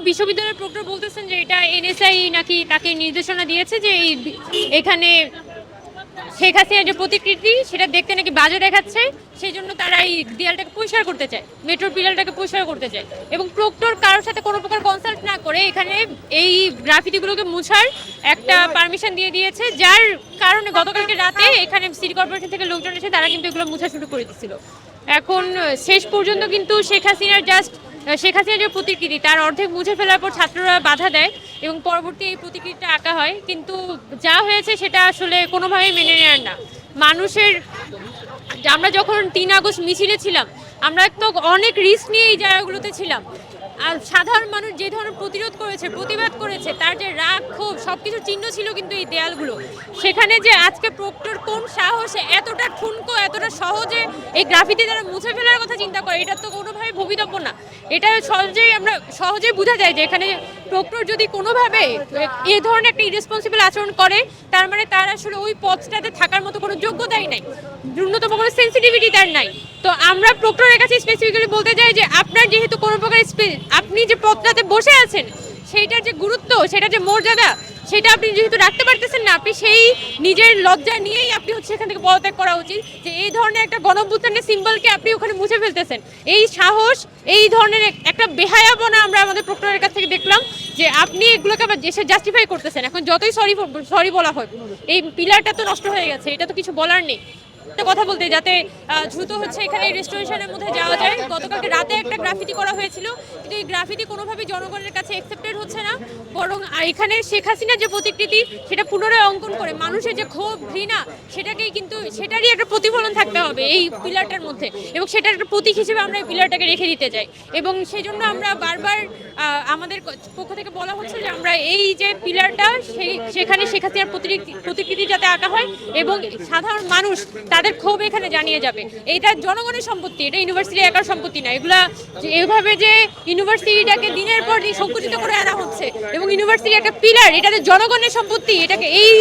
বিশ্ববিদ্যালয়ের প্রক্টর বলতেছেন যে এটা এনএসআই নাকি তাকে নির্দেশনা দিয়েছে যে এখানে শেখ হাসিনার যে প্রতিকৃতি সেটা দেখতে নাকি বাজে দেখাচ্ছে, সেই জন্য তারা এই দেয়ালটাকে পরিষ্কার করতে চায়, মেট্রোর পিলারটাকে পরিষ্কার করতে চায়। এবং প্রক্টর কারোর সাথে কোনো প্রকার কনসাল্ট না করে এখানে এই গ্রাফিতিগুলোকে মুছার একটা পারমিশন দিয়ে দিয়েছে, যার কারণে গতকালকে রাতে এখানে সিটি কর্পোরেশন থেকে লোকজন এসে তারা কিন্তু এগুলো মুছা শুরু করে দিচ্ছিল। এখন শেষ পর্যন্ত কিন্তু শেখ হাসিনার যে প্রতিকৃতি তার অর্ধেক মুছে ফেলার পর ছাত্ররা বাধা দেয় এবং পরবর্তী এই প্রতিকৃতিটা আঁকা হয়, কিন্তু যা হয়েছে সেটা আসলে কোনোভাবেই মেনে নেওয়ার না। আমরা যখন 3 আগস্ট মিছিলে ছিলাম, আমরা তো অনেক রিস্ক নিয়ে এই জায়গাগুলোতে ছিলাম, আর সাধারণ মানুষ যে ধরনের প্রতিরোধ করেছে, প্রতিবাদ করেছে, তার যে রাগ ক্ষোভ সবকিছু চিহ্ন ছিল কিন্তু এই দেয়ালগুলো। সেখানে যে আজকে প্রক্টর কোন সাহসে এতটা ঠুনকো এতটা সহজে এই গ্রাফিতি দ্বারা মুছে ফেলার কথা চিন্তা করে, এটা তো কোনোভাবে ভবিতব্য না। এটা আমরা সহজেই বোঝা যায় যে এখানে প্রক্টর যদি কোনোভাবে এই ধরনের একটা ইরেসপন্সিবল আচরণ করে, তার মানে তার আসলে ওই পথটাতে থাকার মতো কোনো যোগ্যতাই নাই, ন্যূনতম কোনো সেন্সিটিভিটি তার নাই। তো আমরা প্রক্টরের কাছে স্পেসিফিক্যালি বলতে চাই যে আপনার যেহেতু কোনো প্রকার আপনি যে পদটাতে বসে আছেন সেইটার যে গুরুত্ব, সেটা যে মর্যাদা, সেটা আপনি যেহেতু রাখতে পারতেছেন না, আপনি সেই নিজের লজ্জা নিয়েই আপনি এখান থেকে পদত্যাগ করা উচিত। যে এই ধরনের একটা গণঅভ্যুত্থানের সিম্বলকে আপনি ওখানে মুছে ফেলতেছেন, এই সাহস, এই ধরনের একটা বেহায়াপনা আমরা আমাদের প্রক্টরের কাছ থেকে দেখলাম যে আপনি এগুলোকে আবার দেশে জাস্টিফাই করতেছেন। এখন যতই সরি বলা হয়, এই পিলারটা তো নষ্ট হয়ে গেছে, এটা তো কিছু বলার নেই। কথা বলতে যাতে দ্রুত এখানে রেস্টোরেশনের মধ্যে যাওয়া যায়। গতকালকে রাতে একটা গ্রাফিতি করা হয়েছিল, কিন্তু এই গ্রাফিতি কোনোভাবেই জনগণের কাছে অ্যাকসেপ্টেড হচ্ছে না, বরং এখানে শেখ হাসিনার যে প্রতিকৃতি সেটা পুনরায় অঙ্কন করে মানুষের যে ক্ষোভ ঘৃণা সেটারই একটা প্রতিফলন থাকতে হবে এই পিলারটার মধ্যে, এবং সেটার একটা প্রতীক হিসেবে আমরা এই পিলারটাকে রেখে দিতে চাই। এবং সেই জন্য আমরা বারবার আমাদের পক্ষ থেকে বলা হচ্ছে যে আমরা এই যে পিলারটা সেখানে শেখ হাসিনার প্রতিকৃতি যাতে আঁকা হয় এবং সাধারণ মানুষ তাদের ক্ষোভ এখানে জানিয়ে যাবে। এটা জনগণের সম্পত্তি, এটা ইউনিভার্সিটি একার সম্পত্তি না। এগুলা এইভাবে যে ইউনিভার্সিটিটাকে দিনের পর দিন সংকুচিত করে আনা হচ্ছে এবং ইউনিভার্সিটি একটা পিলার, এটা জনগণের সম্পত্তি, এটাকে এই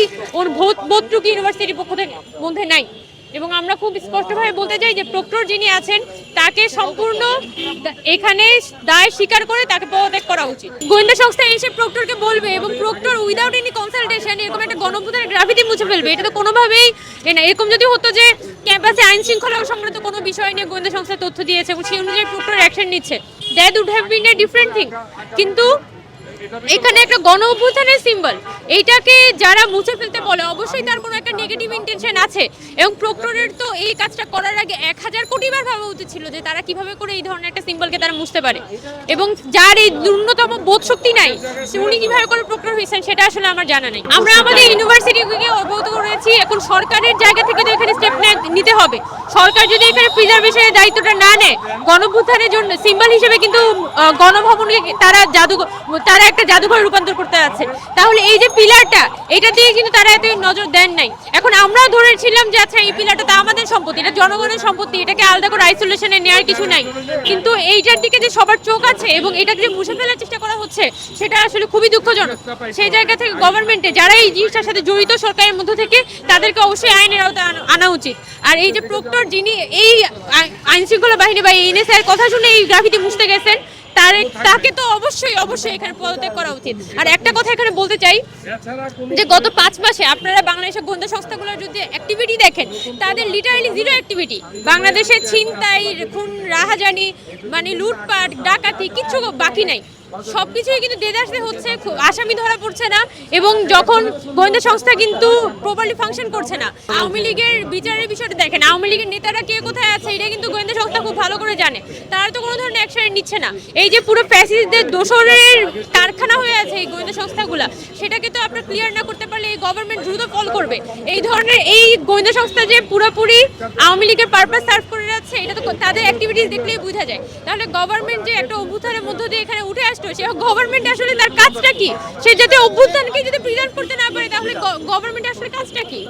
বোধটুকু ইউনিভার্সিটির পক্ষ থেকে মধ্যে নাই। এবং আমরা খুব স্পষ্টভাবে বলতে চাই যে প্রক্টর যিনি আছেন তাকে সম্পূর্ণ এখানে দায় স্বীকার করে তাকে পদত্যাগ করা উচিত। গোয়েন্দা সংস্থা এসে প্রক্টরকে বলবে এবং প্রক্টর উইদাউট এনি কনসালটেশন এরকম একটা গণঅভ্যুত্থানের গ্রাফিতি মুছে ফেলবে, এটা তো কোনোভাবেই না। এরকম যদি হতো যে ক্যাম্পাসে আইন শৃঙ্খলা সংক্রান্ত কোনো বিষয় নিয়ে গোয়েন্দা সংস্থা তথ্য দিয়েছে এবং সেই অনুযায়ী প্রক্টর অ্যাকশন নিচ্ছে, that would have been a different thing. কিন্তু এখানে একটা গণঅভ্যুত্থানের সিম্বল, এইটাকে যারা মুছে ফেলতে বলে অবশ্যই তার কোনো একটা নেগেটিভ ইন্টেনশন আছে। এবং প্রক্টরের তো এই কাজটা করার আগে 1000 কোটি বার ভাবা উচিত ছিল যে তারা কিভাবে করে এই ধরনের একটা সিম্বলকে তারা মুছতে পারে, এবং যার এই ন্যূনতম বোধ শক্তি নাই উনি কিভাবে করে প্রক্টর হয়েছেন সেটা আসলে আমার জানা নেই। আমরা আমাদের ইউনিভার্সিটিকে অবগত করেছি, এখন সরকারের জায়গা থেকে তো এখানে স্টেপ নিতে হবে। সরকার যদি এখানে প্রিজার্ভেশনের দায়িত্বটা না নেয়, গণঅভ্যুত্থানের জন্য সিম্বল হিসেবে কিন্তু গণভবনকে তারা একটা জাদুঘর রূপান্তর করতে যাচ্ছে, তাহলে এই যে পিলারটা এটা দিয়ে কিন্তু তারা এত নজর দেন নাই। এখন আমরা ধরেছিলাম যে আচ্ছা এই পিলারটা তো আমাদের সম্পত্তি, এটা জনগণের সম্পত্তি, এটাকে আলাদা করে আইসোলেশনে নেওয়ার কিছু নাই, কিন্তু এইটার দিকে যে সবার চোখ আছে এবং এটাকে যে মুছে ফেলার চেষ্টা করা হচ্ছে সেটা আসলে খুবই দুঃখজনক। সেই জায়গা থেকে গভর্নমেন্টে যারা এই জিনিসটার সাথে জড়িত সরকারের মধ্য থেকে তাদেরকে অবশ্যই আইনের আওতায় আনা উচিত। আর এই যে প্রক্টর যিনি এই আইন শৃঙ্খলা বাহিনী বা এনএসআই এর কথা শুনে এই গ্রাফিতি মুছতে গেছেন, তাকে তো অবশ্যই এখানে পদত্যাগ করা উচিত। আর একটা কথা এখানে বলতে চাই যে গত 5 মাসে আপনারা বাংলাদেশের গোয়েন্দা সংস্থাগুলোর যদি অ্যাক্টিভিটি দেখেন, তাদের লিটারালি জিরো অ্যাক্টিভিটি। বাংলাদেশের ছিনতাই, খুন, রাহাজানি, মানে লুটপাট, ডাকাতি কিচ্ছু বাকি নাই, সবকিছুই কিন্তু দেদারসে হচ্ছে, আসামি ধরা পড়ছে না, এবং যখন গোয়েন্দা সংস্থা কিন্তু প্রপারলি ফাংশন করছে না। আওয়ামী লীগের বিচারের বিষয়টা দেখেন, আওয়ামী লীগের নেতারা কে কোথায় আছে এটা কিন্তু গোয়েন্দা সংস্থা খুব ভালো করে জানে, তারা তো কোনো ধরনের অ্যাকশন নিচ্ছে না। এই যে পুরো ফ্যাসিস্টদের দোসরের কারখানা হয়ে আছে এই গোয়েন্দা সংস্থাগুলা, সেটাকে তো আপনার ক্লিয়ার না করতে পারলে এই গভর্নমেন্ট দ্রুত ফল করবে। এই ধরনের এই গোয়েন্দা সংস্থা যে পুরোপুরি আওয়ামী লীগের পারপাস সার্ভ করে যাচ্ছে, এটা তো তাদের অ্যাক্টিভিটিস দেখলেই বোঝা যায়। তাহলে গভর্নমেন্ট যে একটা অভ্যুত্থানের মধ্য দিয়ে এখানে উঠে আসতো, সে গভর্নমেন্ট আসলে তার কাজটা কি? সে যাতে অভ্যুত্থানকে যদি প্রিজার্ভ করতে না পারে, তাহলে গভর্নমেন্ট আসলে কাজটা কি?